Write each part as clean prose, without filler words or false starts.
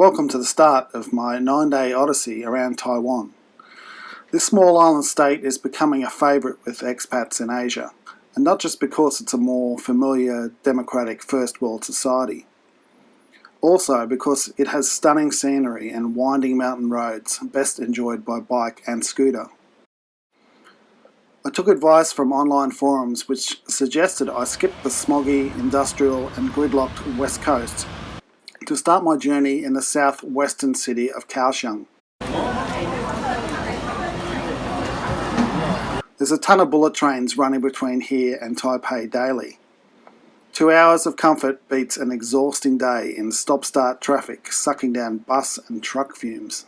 Welcome to the start of my 9-day odyssey around Taiwan. This small island state is becoming a favourite with expats in Asia, and not just because it's a more familiar, democratic first world society. Also because it has stunning scenery and winding mountain roads, best enjoyed by bike and scooter. I took advice from online forums which suggested I skip the smoggy, industrial and gridlocked west coast to start my journey in the southwestern city of Kaohsiung. There's a ton of bullet trains running between here and Taipei daily. 2 hours of comfort beats an exhausting day in stop-start traffic sucking down bus and truck fumes.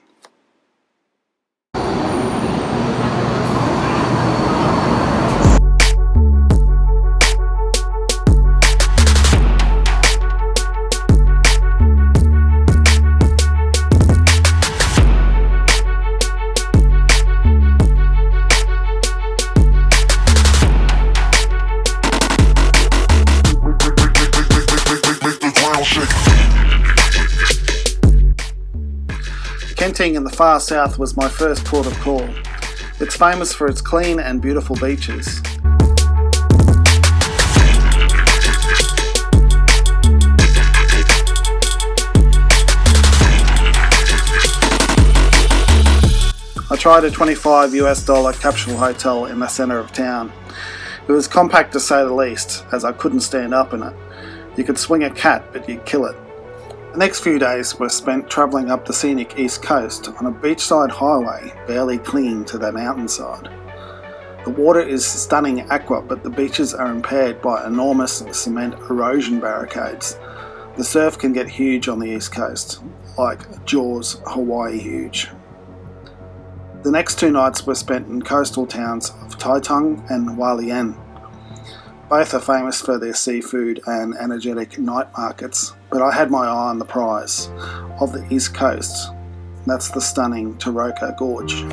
Kenting in the far south was my first port of call. It's famous for its clean and beautiful beaches. I tried a $25 capsule hotel in the centre of town. It was compact to say the least, as I couldn't stand up in it. You could swing a cat, but you'd kill it. The next few days were spent travelling up the scenic east coast on a beachside highway barely clinging to the mountainside. The water is stunning aqua, but the beaches are impaired by enormous cement erosion barricades. The surf can get huge on the east coast, like Jaws Hawaii huge. The next 2 nights were spent in coastal towns of Taitung and Hualien. Both are famous for their seafood and energetic night markets, but I had my eye on the prize of the east coast. That's the stunning Taroko Gorge.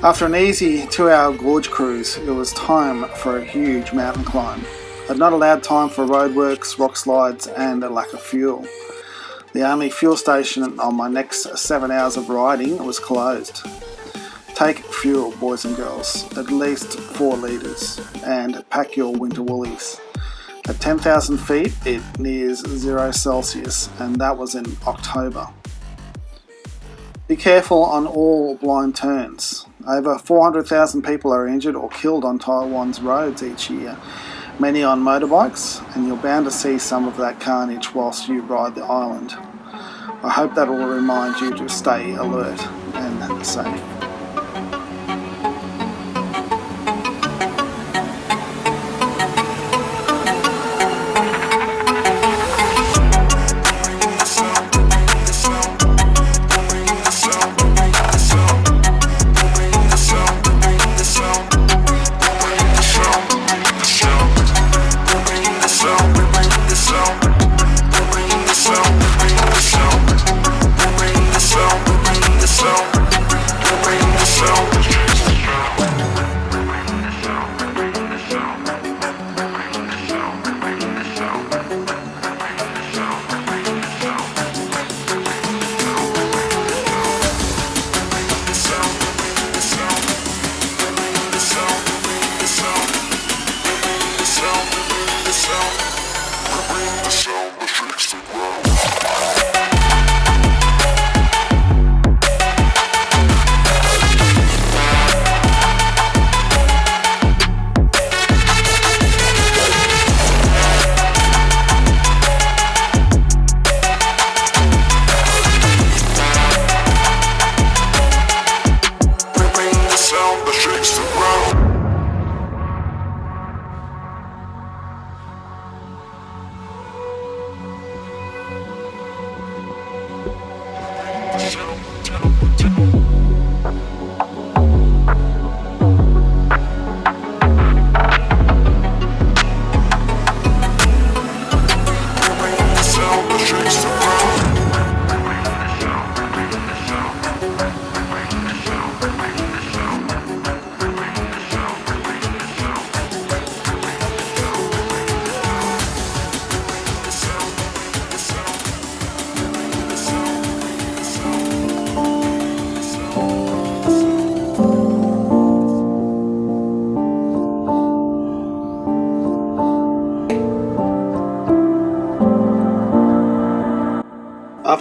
After an easy 2-hour gorge cruise, it was time for a huge mountain climb. I'd not allowed time for roadworks, rock slides and a lack of fuel. The only fuel station on my next 7 hours of riding was closed. Take fuel, boys and girls, at least 4 litres, and pack your winter woolies. At 10,000 feet it nears 0 Celsius, and that was in October. Be careful on all blind turns. Over 400,000 people are injured or killed on Taiwan's roads each year, many on motorbikes, and you're bound to see some of that carnage whilst you ride the island. I hope that will remind you to stay alert and safe.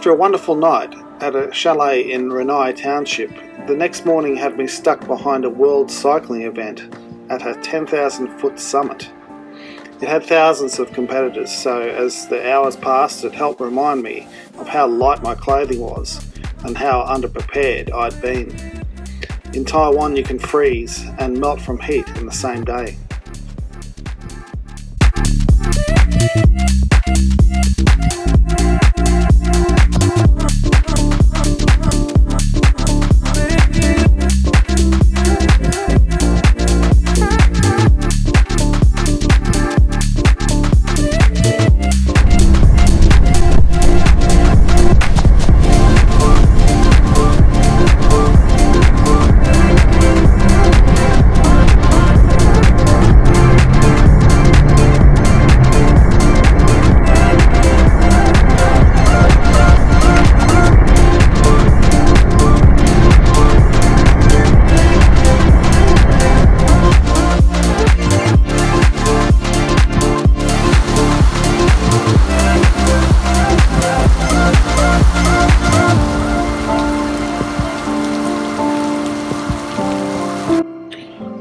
After a wonderful night at a chalet in Renai Township, the next morning had me stuck behind a world cycling event at a 10,000-foot summit. It had thousands of competitors, so as the hours passed it helped remind me of how light my clothing was and how underprepared I'd been. In Taiwan you can freeze and melt from heat in the same day.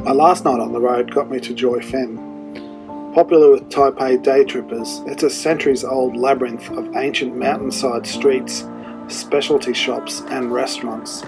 My last night on the road got me to Jiufen. Popular with Taipei day trippers, it's a centuries-old labyrinth of ancient mountainside streets, specialty shops and restaurants.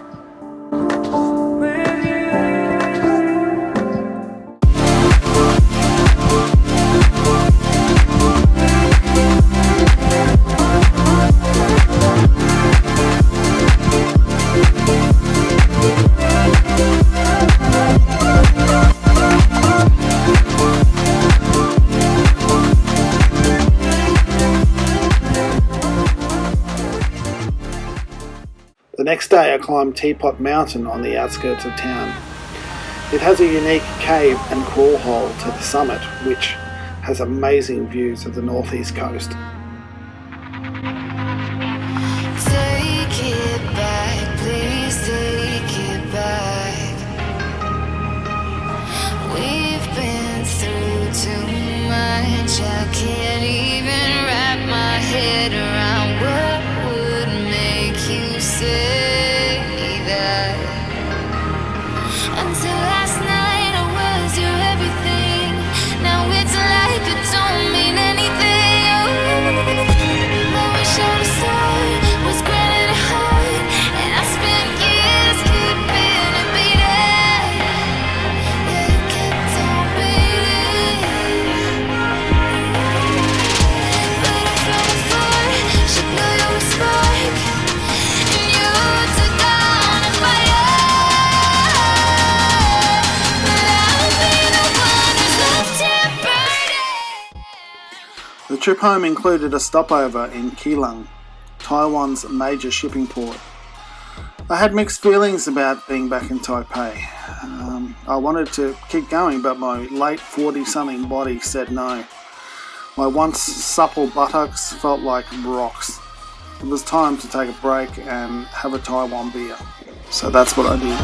The next day I climbed Teapot Mountain on the outskirts of town. It has a unique cave and crawl hole to the summit, which has amazing views of the northeast coast. Take it back, please take it back. We've been through too much, I can't even wrap my head around what would make you say that. Until last night I was your everything, now it's like it don't mean anything. I wish I was sorry, was granted a heart, and I spent years keeping it beating. Yeah, it kept on beating. But I fell before, should know you were spark, and you took on a fire. But I'll be the one who's left here burning. The trip home included a stopover in Keelung, Taiwan's major shipping port. I had mixed feelings about being back in Taipei. I wanted to keep going, but my late 40-something body said no. My once supple buttocks felt like rocks. It was time to take a break and have a Taiwan beer. So that's what I did.